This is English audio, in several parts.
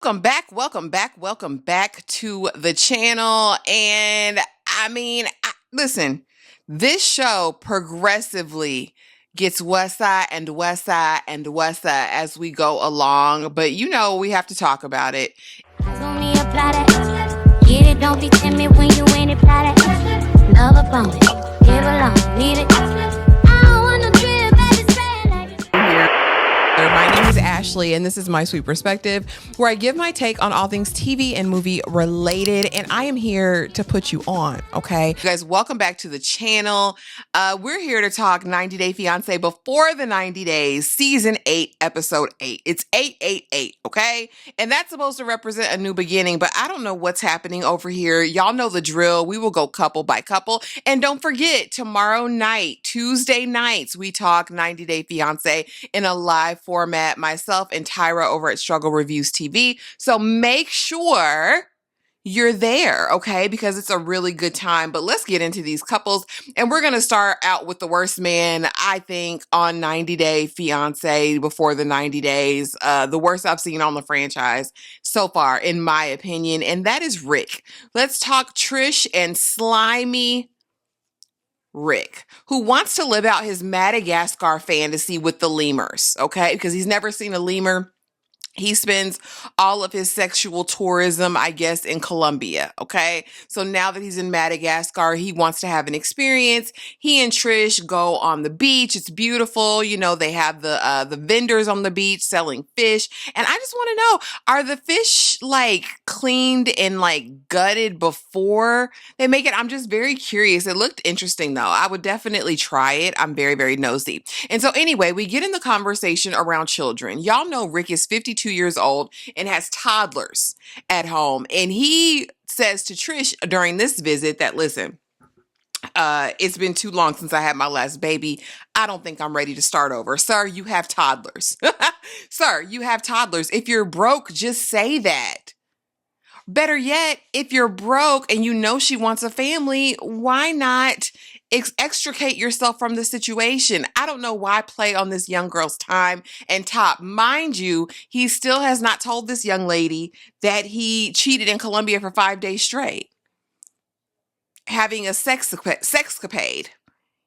welcome back to the channel. And listen, this show progressively gets West Side and West Side and West Side as we go along, but you know we have to talk about it. Get it, don't be timid when you ain't it, love a bone, give along, need it. My name is Ashley, and this is My Sweet Perspective, where I give my take on all things TV and movie related, and I am here to put you on, okay? You guys, welcome back to the channel. We're here to talk 90 Day Fiancé Before the 90 Days, Season 8, Episode 8. It's 888, okay? And that's supposed to represent a new beginning, but I don't know what's happening over here. Y'all know the drill. We will go couple by couple. And don't forget, tomorrow night, Tuesday nights, we talk 90 Day Fiancé in a live format, myself and Tyra over at Struggle Reviews TV. So make sure you're there, okay? Because it's a really good time. But let's get into these couples. And we're going to start out with the worst man, I think, on 90 Day Fiancé Before the 90 Days. The worst I've seen on the franchise so far, in my opinion. And that is Rick. Let's talk Trish and slimy Rick, who wants to live out his Madagascar fantasy with the lemurs, okay? Because he's never seen a lemur. He spends all of his sexual tourism, I guess, in Colombia, okay? So now that he's in Madagascar, he wants to have an experience. He and Trish go on the beach. It's beautiful. You know, they have the vendors on the beach selling fish. And I just want to know, are the fish, like, cleaned and, like, gutted before they make it? I'm just very curious. It looked interesting, though. I would definitely try it. I'm very, very nosy. And so anyway, we get in the conversation around children. Y'all know Rick is 52 years old and has toddlers at home. And he says to Trish during this visit that, listen, it's been too long since I had my last baby. I don't think I'm ready to start over. Sir, you have toddlers. Sir, you have toddlers. If you're broke, just say that. Better yet, if you're broke and you know she wants a family, why not extricate yourself from the situation? I don't know why play on this young girl's time and top. Mind you, he still has not told this young lady that he cheated in Colombia for 5 days straight, having a sexcapade.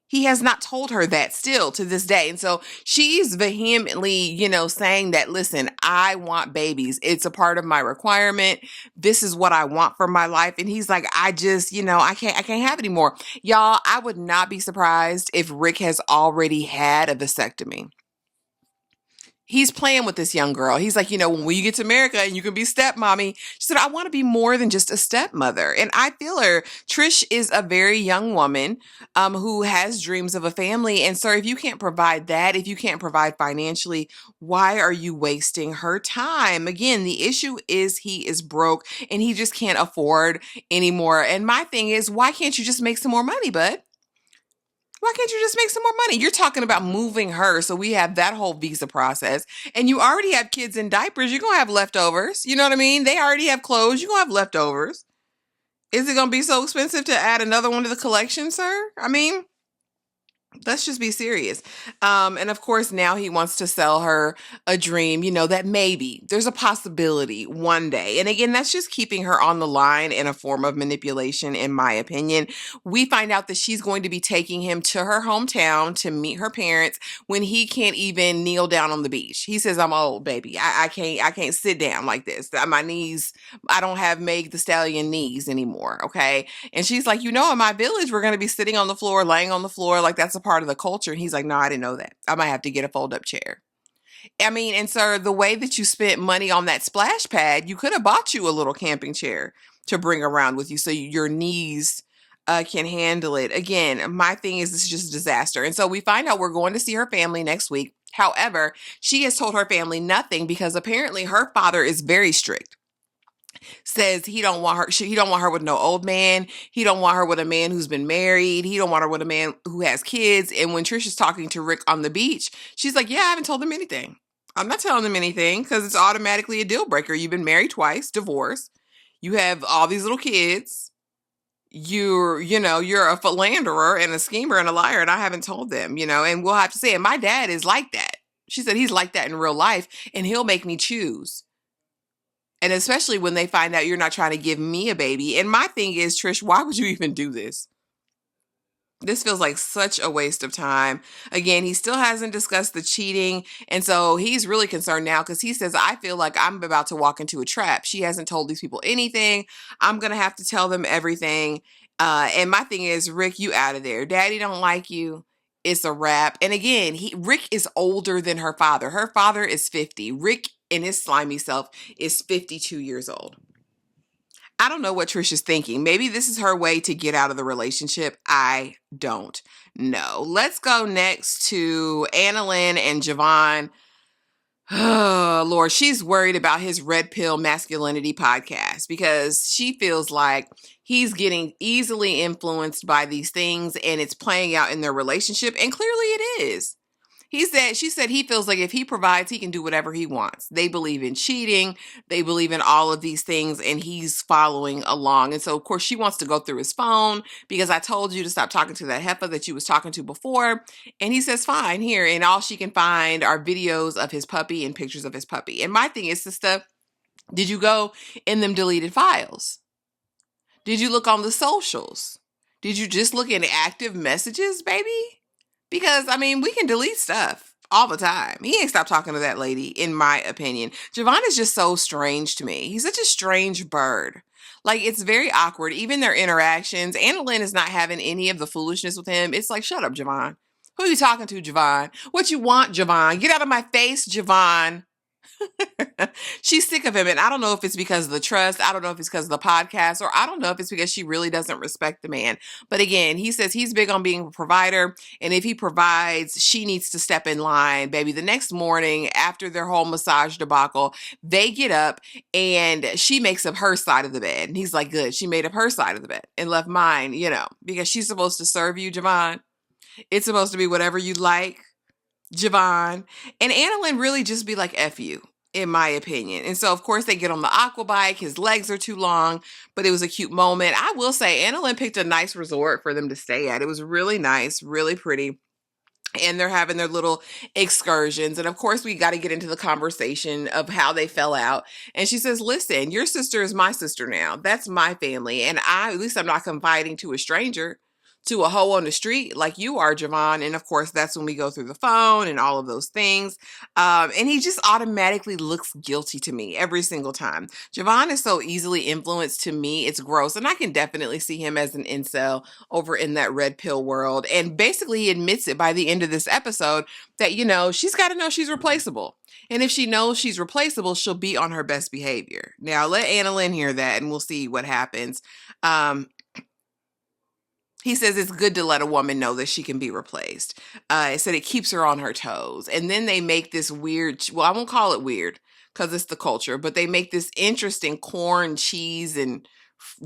He has not told her that still to this day. And so she's vehemently, you know, saying that, listen, I want babies. It's a part of my requirement. This is what I want for my life. And he's like, I just, you know, I can't have it anymore. Y'all, I would not be surprised if Rick has already had a vasectomy. He's playing with this young girl. He's like, you know, when you get to America and you can be stepmommy. She said, I want to be more than just a stepmother. And I feel her. Trish is a very young woman who has dreams of a family. And so if you can't provide that, if you can't provide financially, why are you wasting her time? Again, the issue is he is broke and he just can't afford anymore. And my thing is, why can't you just make some more money, bud? Why can't you just make some more money? You're talking about moving her. So we have that whole visa process and you already have kids in diapers. You're going to have leftovers. You know what I mean? They already have clothes. You're going to have leftovers. Is it going to be so expensive to add another one to the collection, sir? I mean, let's just be serious. And of course, now he wants to sell her a dream, you know, that maybe there's a possibility one day. And again, that's just keeping her on the line in a form of manipulation, in my opinion. We find out that she's going to be taking him to her hometown to meet her parents when he can't even kneel down on the beach. He says, I'm old, baby. I can't sit down like this. My knees, I don't have Meg the Stallion knees anymore. Okay. And she's like, you know, in my village, we're going to be sitting on the floor, laying on the floor. Like that's a part of the culture. And he's like, no, I didn't know that. I might have to get a fold-up chair. I mean, and sir, the way that you spent money on that splash pad, you could have bought you a little camping chair to bring around with you so your knees can handle it. Again, my thing is this is just a disaster. And so we find out we're going to see her family next week. However, she has told her family nothing because apparently her father is very strict. Says he don't want her with no old man. He don't want her with a man who's been married. He don't want her with a man who has kids. And when Trish is talking to Rick on the beach, she's like, yeah, I haven't told them anything. I'm not telling them anything because it's automatically a deal breaker. You've been married twice, divorced. You have all these little kids. You're a philanderer and a schemer and a liar, and I haven't told them, and we'll have to say it. My dad is like that. She said he's like that in real life, and he'll make me choose. And especially when they find out you're not trying to give me a baby. And my thing is, Trish, why would you even do this? This feels like such a waste of time. Again, he still hasn't discussed the cheating. And so he's really concerned now because he says, I feel like I'm about to walk into a trap. She hasn't told these people anything. I'm going to have to tell them everything. And my thing is, Rick, you out of there. Daddy don't like you. It's a wrap. And again, Rick is older than her father. Her father is 50. Rick in his slimy self is 52 years old. I don't know what Trish is thinking. Maybe this is her way to get out of the relationship. I don't know. Let's go next to ANNALYN and JOVON. Oh, Lord, she's worried about his Red Pill Masculinity podcast because she feels like he's getting easily influenced by these things and it's playing out in their relationship. And clearly it is. She said he feels like if he provides, he can do whatever he wants. They believe in cheating. They believe in all of these things, and he's following along. And so, of course, she wants to go through his phone because I told you to stop talking to that heifer that you was talking to before. And he says, fine, here. And all she can find are videos of his puppy and pictures of his puppy. And my thing is, sister, did you go in them deleted files? Did you look on the socials? Did you just look in active messages, baby? Because, I mean, we can delete stuff all the time. He ain't stopped talking to that lady, in my opinion. JOVON is just so strange to me. He's such a strange bird. Like, it's very awkward. Even their interactions. ANNALYN is not having any of the foolishness with him. It's like, shut up, JOVON. Who are you talking to, JOVON? What you want, JOVON? Get out of my face, JOVON. She's sick of him, and I don't know if it's because of the trust, I don't know if it's because of the podcast, or I don't know if it's because she really doesn't respect the man. But again, he says he's big on being a provider, and if he provides, she needs to step in line, baby. The next morning, after their whole massage debacle, they get up, and she makes up her side of the bed, and he's like, good, she made up her side of the bed, and left mine, because she's supposed to serve you, JOVON. It's supposed to be whatever you like, JOVON. And ANNALYN really just be like, F you, in my opinion. And so, of course, they get on the aqua bike. His legs are too long, but it was a cute moment. I will say, ANNALYN picked a nice resort for them to stay at. It was really nice, really pretty. And they're having their little excursions. And of course, we got to get into the conversation of how they fell out. And she says, listen, your sister is my sister now. That's my family. And at least I'm not confiding to a stranger, to a hoe on the street like you are, JOVON. And of course, that's when we go through the phone and all of those things. And he just automatically looks guilty to me every single time. JOVON is so easily influenced to me. It's gross. And I can definitely see him as an incel over in that red pill world. And basically he admits it by the end of this episode that, she's got to know she's replaceable. And if she knows she's replaceable, she'll be on her best behavior. Now let ANNALYN hear that and we'll see what happens. He says it's good to let a woman know that she can be replaced. It said it keeps her on her toes. And then they make this weird, well, I won't call it weird because it's the culture, but they make this interesting corn, cheese, and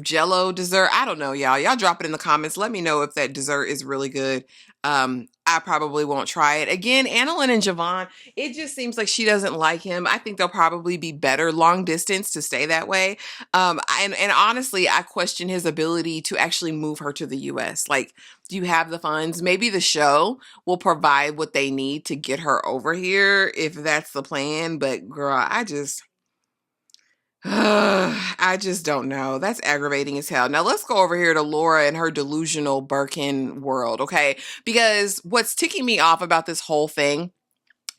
Jello dessert. I don't know, y'all. Y'all drop it in the comments. Let me know if that dessert is really good. I probably won't try it. Again, ANNALYN and JOVON, it just seems like she doesn't like him. I think they'll probably be better long distance to stay that way. And honestly, I question his ability to actually move her to the US. Like, do you have the funds? Maybe the show will provide what they need to get her over here if that's the plan. But girl, I just don't know. That's aggravating as hell. Now let's go over here to Laura and her delusional BIRKAN world, okay? Because what's ticking me off about this whole thing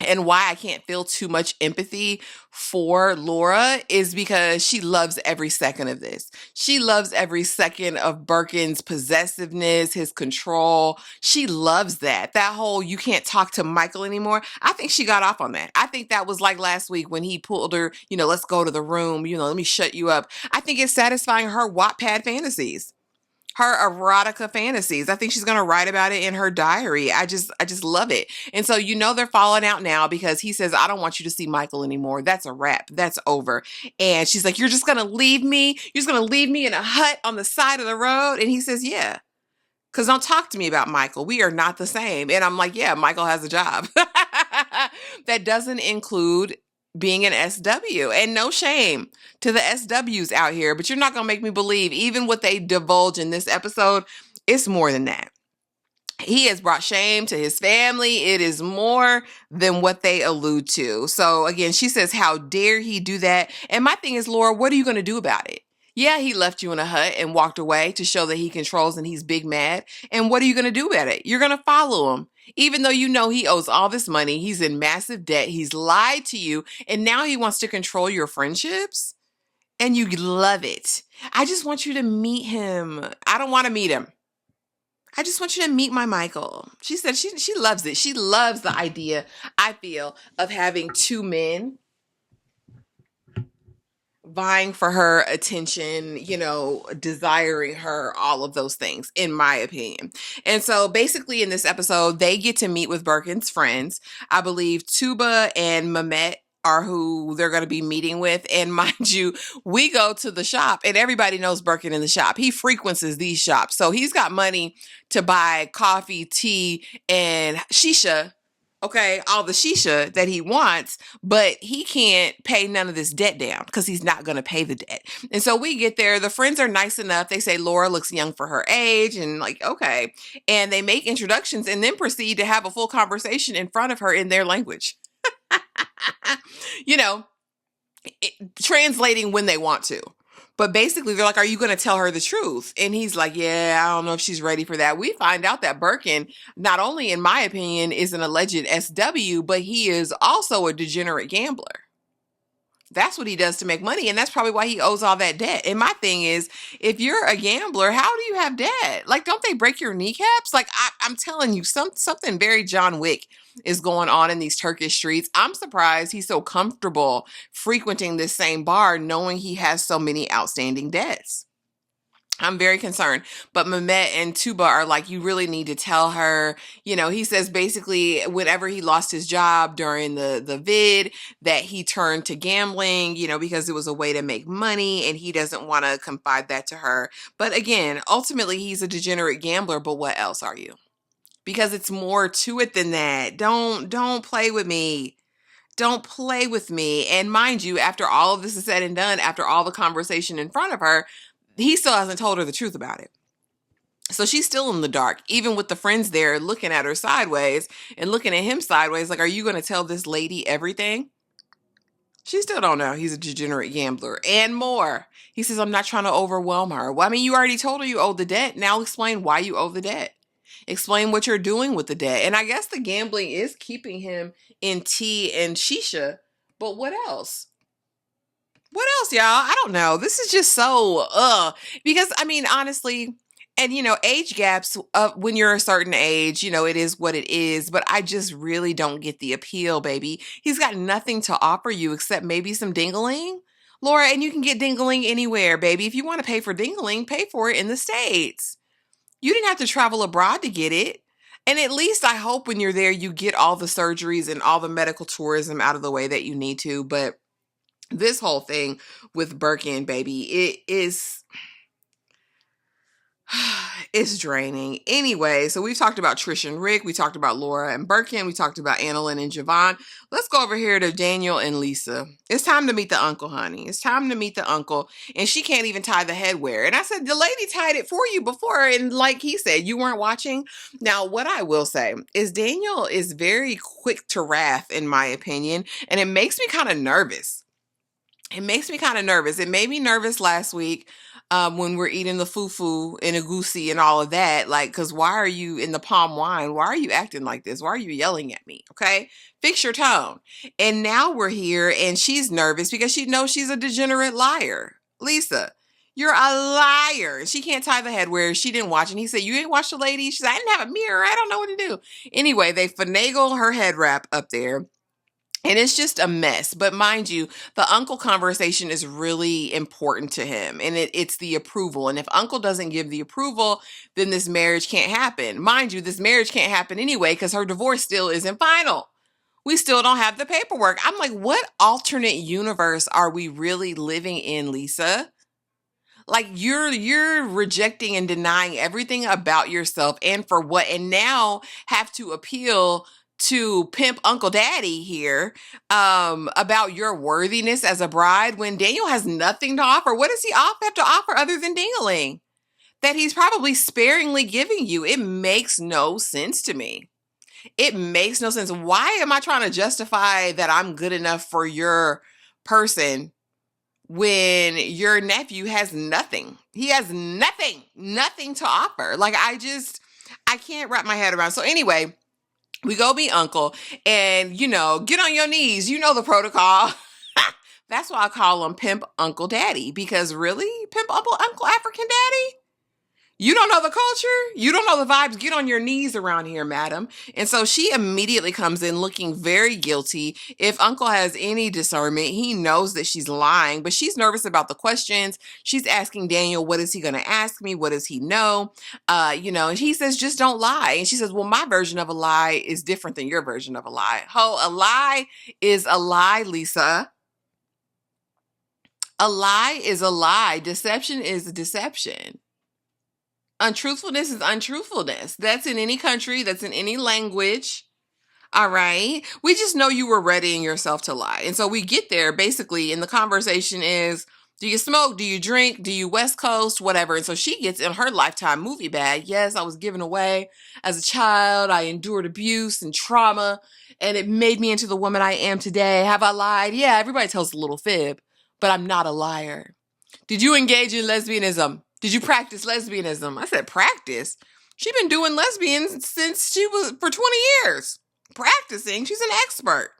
and why I can't feel too much empathy for Laura is because she loves every second of this. She loves every second of BIRKAN's possessiveness, his control. She loves that. That whole, you can't talk to Michael anymore. I think she got off on that. I think that was like last week when he pulled her, let's go to the room, let me shut you up. I think it's satisfying her Wattpad fantasies. Her erotica fantasies. I think she's going to write about it in her diary. I just love it. And so, they're falling out now because he says, I don't want you to see Michael anymore. That's a wrap. That's over. And she's like, you're just going to leave me? You're just going to leave me in a hut on the side of the road? And he says, yeah. Because don't talk to me about Michael. We are not the same. And I'm like, yeah, Michael has a job. That doesn't include being an SW. And no shame to the SWs out here, but you're not going to make me believe even what they divulge in this episode, it's more than that. He has brought shame to his family. It is more than what they allude to. So again, she says, how dare he do that? And my thing is, Laura, what are you going to do about it? Yeah, he left you in a hut and walked away to show that he controls and he's big mad. And what are you going to do about it? You're going to follow him. Even though you know he owes all this money, he's in massive debt, he's lied to you, and now he wants to control your friendships, and you love it. I just want you to meet him. I don't want to meet him. I just want you to meet my Michael. She said she loves it. She loves the idea, I feel, of having two men vying for her attention, you know, desiring her, all of those things, in my opinion. And so basically in this episode, they get to meet with BIRKAN's friends. I believe Tuba and Mehmet are who they're going to be meeting with. And mind you, we go to the shop and everybody knows BIRKAN in the shop. He frequents these shops. So he's got money to buy coffee, tea, and shisha. Okay, all the shisha that he wants, but he can't pay none of this debt down because he's not going to pay the debt. And so we get there. The friends are nice enough. They say Laura looks young for her age and like, okay. And they make introductions and then proceed to have a full conversation in front of her in their language. You know, translating when they want to. But basically, they're like, are you going to tell her the truth? And he's like, yeah, I don't know if she's ready for that. We find out that BIRKAN, not only, in my opinion, is an alleged SW, but he is also a degenerate gambler. That's what he does to make money, and that's probably why he owes all that debt. And my thing is, if you're a gambler, how do you have debt? Like, don't they break your kneecaps? Like, I'm telling you, something very John Wick is going on in these Turkish streets. I'm surprised he's so comfortable frequenting this same bar, knowing he has so many outstanding debts. I'm very concerned. But Mehmet and Tuba are like, you really need to tell her. You know, he says basically whenever he lost his job during the vid that he turned to gambling, you know, because it was a way to make money and he doesn't want to confide that to her. But again, ultimately he's a degenerate gambler, but what else are you? Because it's more to it than that. Don't play with me. Don't play with me. And mind you, after all of this is said and done, after all the conversation in front of her, he still hasn't told her the truth about it. So she's still in the dark, even with the friends there looking at her sideways and looking at him sideways. Like, are you going to tell this lady everything? She still don't know he's a degenerate gambler and more. He says, I'm not trying to overwhelm her. Well, I mean, you already told her you owe the debt. Now explain why you owe the debt. Explain what you're doing with the debt. And I guess the gambling is keeping him in tea and shisha. But what else? What else, y'all? I don't know. This is just so, because I mean, honestly, and you know, age gaps, when you're a certain age, you know, it is what it is, but I just really don't get the appeal, baby. He's got nothing to offer you except maybe some dingling, Laura, and you can get dingling anywhere, baby. If you want to pay for dingling, pay for it in the States. You didn't have to travel abroad to get it. And at least I hope when you're there, you get all the surgeries and all the medical tourism out of the way that you need to, but this whole thing with BIRKAN, baby, it is, it's draining. Anyway, so we've talked about Trish and Rick. We talked about Laura and BIRKAN. We talked about ANNALYN and JOVON. Let's go over here to Daniel and Lisa. It's time to meet the uncle, honey. It's time to meet the uncle. And she can't even tie the headwear. And I said, the lady tied it for you before. And like he said, you weren't watching. Now, what I will say is Daniel is very quick to wrath, in my opinion. And it makes me kind of nervous. It makes me kind of nervous. It made me nervous last week when we're eating the fufu and agusi and all of that. Like, because why are you in the palm wine? Why are you acting like this? Why are you yelling at me? Okay? Fix your tone. And now we're here and she's nervous because she knows she's a degenerate liar. Lisa, you're a liar. She can't tie the headwear. She didn't watch. And he said, you didn't watch the lady? She said, I didn't have a mirror. I don't know what to do. Anyway, they finagle her head wrap up there. And it's just a mess. But mind you, the uncle conversation is really important to him. And it's the approval. And if uncle doesn't give the approval, then this marriage can't happen. Mind you, this marriage can't happen anyway because her divorce still isn't final. We still don't have the paperwork. I'm like, what alternate universe are we really living in, Lisa? Like you're rejecting and denying everything about yourself and for what? And now have to appeal to pimp Uncle Daddy here about your worthiness as a bride when Daniel has nothing to offer. What does he have to offer other than dingling? that he's probably sparingly giving you. It makes no sense to me. It makes no sense. Why am I trying to justify that I'm good enough for your person when your nephew has nothing? He has nothing to offer. Like, I can't wrap my head around. So anyway, we go meet Uncle and, get on your knees. You know the protocol. That's why I call him Pimp Uncle Daddy, because really, Pimp Uncle African Daddy? You don't know the culture? You don't know the vibes? Get on your knees around here, madam. And so she immediately comes in looking very guilty. If Uncle has any discernment, he knows that she's lying, but she's nervous about the questions. She's asking Daniel, what is he going to ask me? What does he know? And he says, just don't lie. And she says, well, my version of a lie is different than your version of a lie. A lie is a lie, Lisa. A lie is a lie. Deception is a deception. Untruthfulness is untruthfulness. That's in any country. That's in any language. All right. We just know you were readying yourself to lie. And so we get there basically, and the conversation is, do you smoke? Do you drink? Do you West Coast? Whatever. And so she gets in her Lifetime movie bag. Yes, I was given away as a child. I endured abuse and trauma, and it made me into the woman I am today. Have I lied? Yeah, everybody tells a little fib, but I'm not a liar. Did you engage in lesbianism? Did you practice lesbianism? I said, practice? She's been doing lesbian since she was for 20 years. Practicing? She's an expert.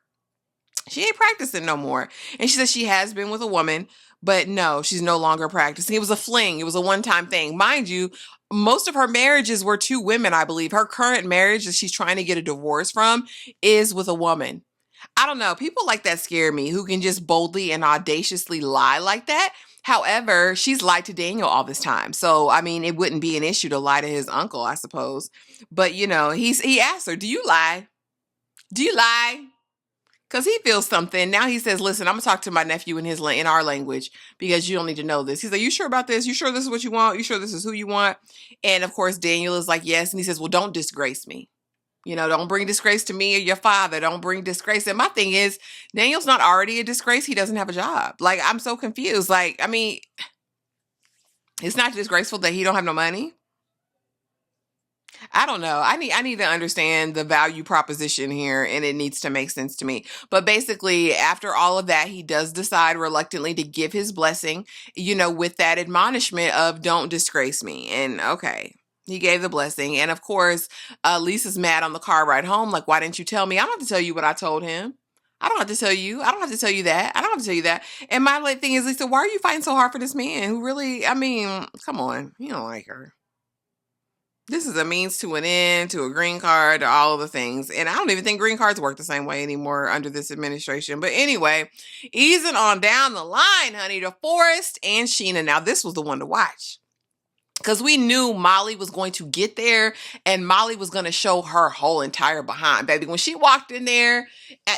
She ain't practicing no more. And she says she has been with a woman, but no, she's no longer practicing. It was a fling. It was a one-time thing. Mind you, most of her marriages were two women, I believe. Her current marriage that she's trying to get a divorce from is with a woman. I don't know. People like that scare me, who can just boldly and audaciously lie like that. However, she's lied to Daniel all this time. So, I mean, it wouldn't be an issue to lie to his uncle, I suppose. But, he asked her, do you lie? Do you lie? Because he feels something. Now he says, listen, I'm going to talk to my nephew in our language, because you don't need to know this. He's like, you sure about this? You sure this is what you want? You sure this is who you want? And, of course, Daniel is like, yes. And he says, well, don't disgrace me. Don't bring disgrace to me or your father. Don't bring disgrace. And my thing is, Daniel's not already a disgrace. He doesn't have a job. Like, I'm so confused. Like, I mean, it's not disgraceful that he don't have no money. I don't know. I need to understand the value proposition here, and it needs to make sense to me. But basically, after all of that, he does decide reluctantly to give his blessing, with that admonishment of don't disgrace me. And okay. He gave the blessing. And of course, Lisa's mad on the car ride home. Like, why didn't you tell me? I don't have to tell you what I told him. I don't have to tell you. I don't have to tell you that. I don't have to tell you that. And my thing is, Lisa, why are you fighting so hard for this man who really, I mean, come on. You don't like her. This is a means to an end, to a green card, to all of the things. And I don't even think green cards work the same way anymore under this administration. But anyway, easing on down the line, honey, to FORREST and SHEENA. Now, this was the one to watch, because we knew Molly was going to get there, and Molly was going to show her whole entire behind, baby. When she walked in there,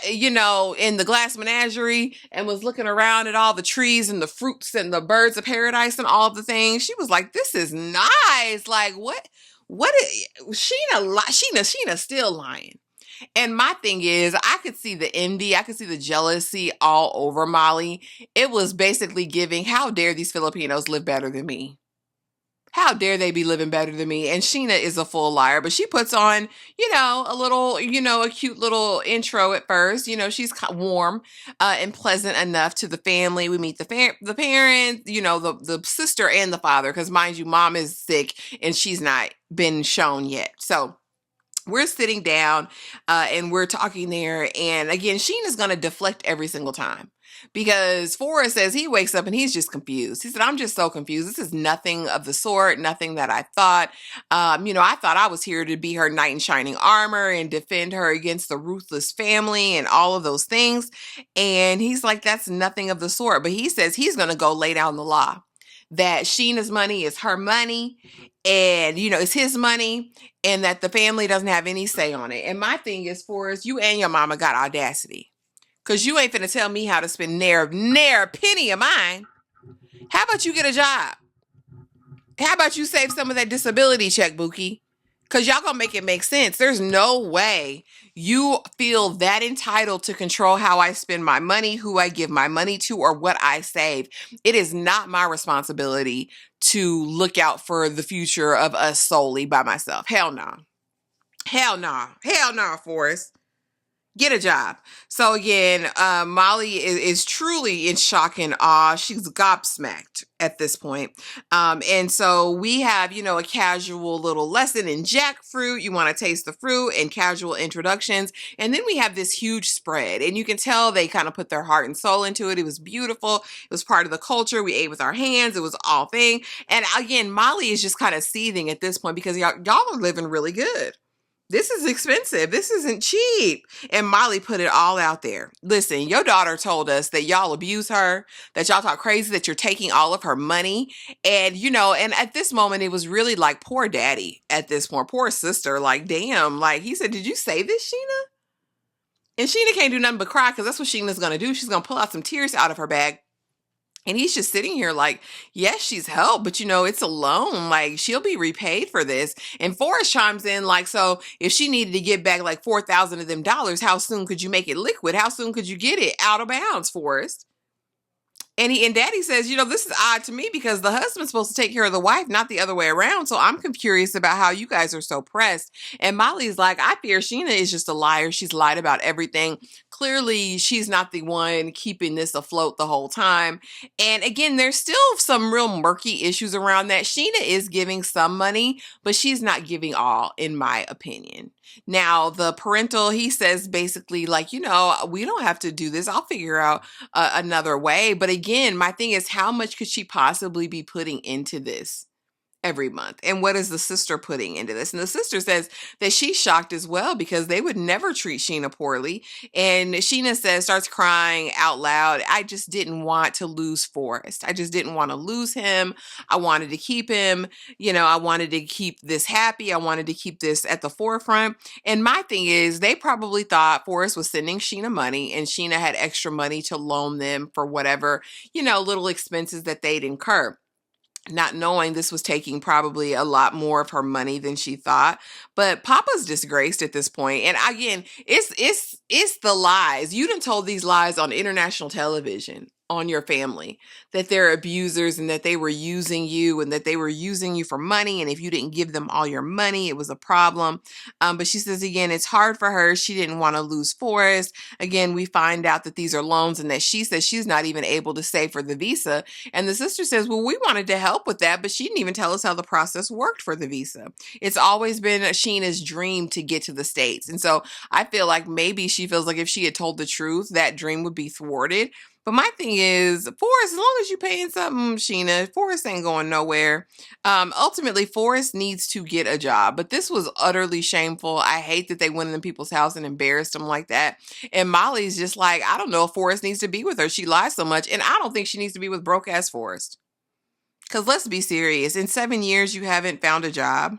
in the glass menagerie and was looking around at all the trees and the fruits and the birds of paradise and all of the things, she was like, this is nice. Like, what is Sheena's still lying. And my thing is, I could see the envy, I could see the jealousy all over Molly. It was basically giving, how dare these Filipinos live better than me? How dare they be living better than me? And SHEENA is a full liar, but she puts on, a little, a cute little intro at first. She's warm and pleasant enough to the family. We meet the parents, the sister and the father, because mind you, mom is sick and she's not been shown yet. So we're sitting down and we're talking there. And again, SHEENA's going to deflect every single time, because FORREST says he wakes up and he's just confused. He said, I'm just so confused. This is nothing of the sort, nothing that I thought. I thought I was here to be her knight in shining armor and defend her against the ruthless family and all of those things. And he's like, that's nothing of the sort. But he says he's going to go lay down the law, that SHEENA's money is her money, and, it's his money, and that the family doesn't have any say on it. And my thing is, FORREST, you and your mama got audacity, because you ain't finna tell me how to spend ne'er a penny of mine. How about you get a job? How about you save some of that disability check, Bookie? Because y'all gonna make it make sense. There's no way you feel that entitled to control how I spend my money, who I give my money to, or what I save. It is not my responsibility to look out for the future of us solely by myself. Hell no. Hell no. Hell no, Forrest. Get a job. So again, Molly is truly in shock and awe. She's gobsmacked at this point. And so we have, you know, a casual little lesson in jackfruit. You want to taste the fruit and casual introductions. And then we have this huge spread. And you can tell they kind of put their heart and soul into it. It was beautiful. It was part of the culture. We ate with our hands. It was all thing. And again, Molly is just kind of seething at this point because y'all are living really good. This is expensive. This isn't cheap. And Molly put it all out there. Listen, your daughter told us that y'all abuse her, that y'all talk crazy, that you're taking all of her money. And, you know, and at this moment, it was really like poor daddy at this point, poor sister. Like, damn, like he said, did you say this, SHEENA? And SHEENA can't do nothing but cry because that's what SHEENA's going to do. She's going to pull out some tears out of her bag. And he's just sitting here like, yes, she's helped, but you know, it's a loan. Like, she'll be repaid for this. And Forrest chimes in like, so if she needed to get back like 4,000 of them dollars, how soon could you make it liquid? How soon could you get it out of bounds, Forrest? And Daddy says, you know, this is odd to me because the husband's supposed to take care of the wife, not the other way around. So I'm curious about how you guys are so pressed. And Molly's like, I fear SHEENA is just a liar. She's lied about everything. Clearly, she's not the one keeping this afloat the whole time. And again, there's still some real murky issues around that. SHEENA is giving some money, but she's not giving all, in my opinion. Now, the parental, he says basically like, you know, we don't have to do this. I'll figure out another way. But again, my thing is, how much could she possibly be putting into this every month? And what is the sister putting into this? And the sister says that she's shocked as well because they would never treat SHEENA poorly. And SHEENA says, starts crying out loud, I just didn't want to lose Forrest. I just didn't want to lose him. I wanted to keep him. You know, I wanted to keep this happy. I wanted to keep this at the forefront. And my thing is, they probably thought Forrest was sending SHEENA money and SHEENA had extra money to loan them for whatever, you know, little expenses that they'd incur, not knowing this was taking probably a lot more of her money than she thought. But Papa's disgraced at this point. And again, it's the lies. You done told these lies on international television on your family, that they're abusers and that they were using you and that they were using you for money. And if you didn't give them all your money, it was a problem. But she says, again, it's hard for her. She didn't want to lose Forrest. Again, we find out that these are loans and that she says she's not even able to save for the visa. And the sister says, well, we wanted to help with that, but she didn't even tell us how the process worked for the visa. It's always been SHEENA's dream to get to the States. And so I feel like maybe she feels like if she had told the truth, that dream would be thwarted. But my thing is, Forrest, as long as you're paying something, SHEENA, Forrest ain't going nowhere. Ultimately, Forrest needs to get a job. But this was utterly shameful. I hate that they went in people's house and embarrassed them like that. And Molly's just like, I don't know if Forrest needs to be with her. She lies so much. And I don't think she needs to be with broke-ass Forrest. Because let's be serious. In 7 years, you haven't found a job.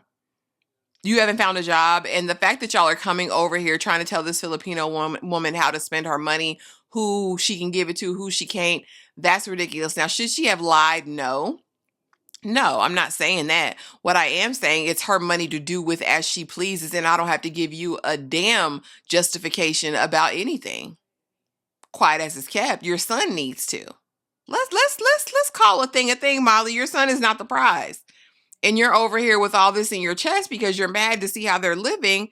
You haven't found a job. And the fact that y'all are coming over here trying to tell this Filipino woman how to spend her money, who she can give it to, who she can't, that's ridiculous. Now, should she have lied? No. No, I'm not saying that. What I am saying, it's her money to do with as she pleases, and I don't have to give you a damn justification about anything. Quiet as it's kept, your son needs to. Let's call a thing, Molly. Your son is not the prize. And you're over here with all this in your chest because you're mad to see how they're living,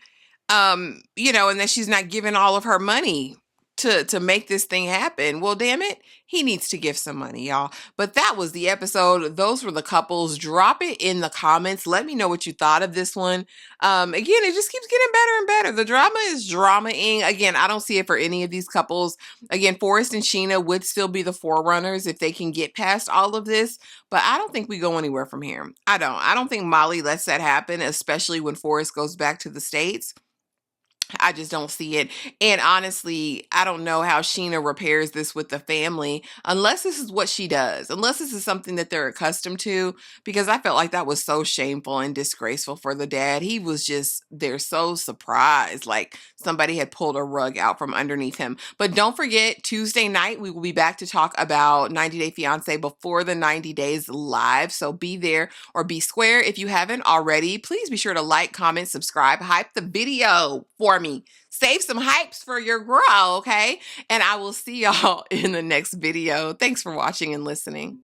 you know, and that she's not giving all of her money to make this thing happen. Well, damn it, he needs to give some money, y'all. But that was the episode. Those were the couples. Drop it in the comments. Let me know what you thought of this one. Again, it just keeps getting better and better. The drama is drama-ing. Again, I don't see it for any of these couples. Again, Forrest and SHEENA would still be the forerunners if they can get past all of this. But I don't think we go anywhere from here. I don't think Molly lets that happen, especially when Forrest goes back to the States. I just don't see it. And honestly, I don't know how SHEENA repairs this with the family unless this is what she does, unless this is something that they're accustomed to, because I felt like that was so shameful and disgraceful for the dad. He was just, they're so surprised, like somebody had pulled a rug out from underneath him. But don't forget, Tuesday night, we will be back to talk about 90 Day Fiance before the 90 days live. So be there or be square. If you haven't already, please be sure to like, comment, subscribe, hype the video for me. Save some hypes for your girl, okay? And I will see y'all in the next video. Thanks for watching and listening.